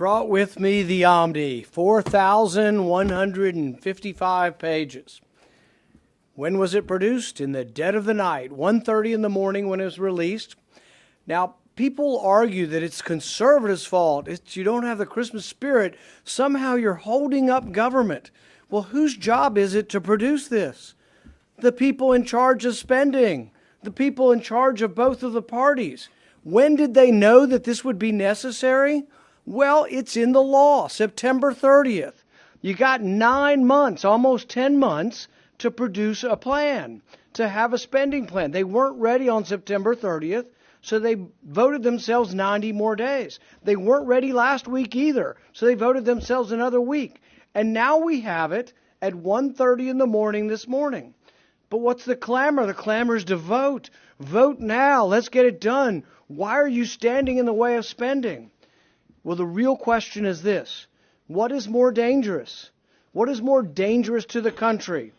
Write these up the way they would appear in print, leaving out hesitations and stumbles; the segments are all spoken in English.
Brought with me the Omni, 4,155 pages. When was it produced? In the dead of the night, 1:30 in the morning when it was released. Now, people argue that it's conservatives' fault. You don't have the Christmas spirit. Somehow you're holding up government. Well, whose job is it to produce this? The people in charge of spending. The people in charge of both of the parties. When did they know that this would be necessary? Well, it's in the law, September 30th. You got 9 months, almost 10 months, to produce a plan, to have a spending plan. They weren't ready on September 30th, so they voted themselves 90 more days. They weren't ready last week either, so they voted themselves another week. And now we have it at 1:30 in the morning this morning. But what's the clamor? The clamor is to vote. Vote now. Let's get it done. Why are you standing in the way of spending? Well, the real question is this. What is more dangerous? What is more dangerous to the country?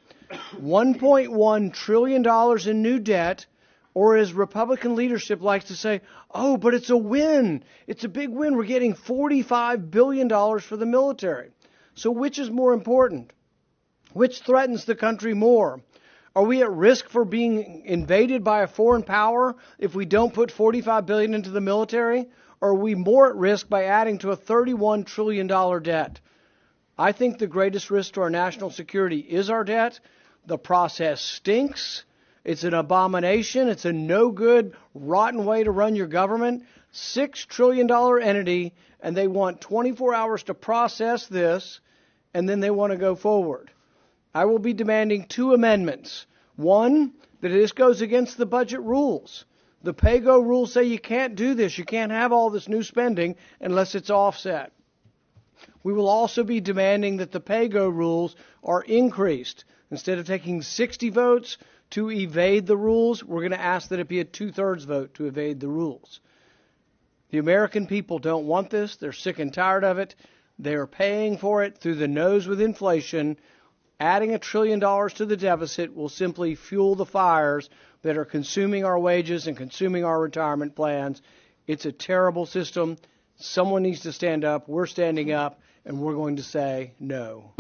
$1.1 trillion in new debt, or as Republican leadership likes to say, oh, but it's a win. It's a big win. We're getting $45 billion for the military. So which is more important? Which threatens the country more? Are we at risk for being invaded by a foreign power if we don't put $45 billion into the military? Or are we more at risk by adding to a $31 trillion debt? I think the greatest risk to our national security is our debt. The process stinks. It's an abomination. It's a no-good, rotten way to run your government. $6 trillion entity, and they want 24 hours to process this, and then they want to go forward. I will be demanding 2 amendments. One, that this goes against the budget rules. The pay-go rules say you can't do this. You can't have all this new spending unless it's offset. We will also be demanding that the pay-go rules are increased. Instead of taking 60 votes to evade the rules, we're going to ask that it be a 2/3 vote to evade the rules. The American people don't want this. They're sick and tired of it. They're paying for it through the nose with inflation. Adding $1 trillion to the deficit will simply fuel the fires that are consuming our wages and consuming our retirement plans. It's a terrible system. Someone needs to stand up. We're standing up, and we're going to say no.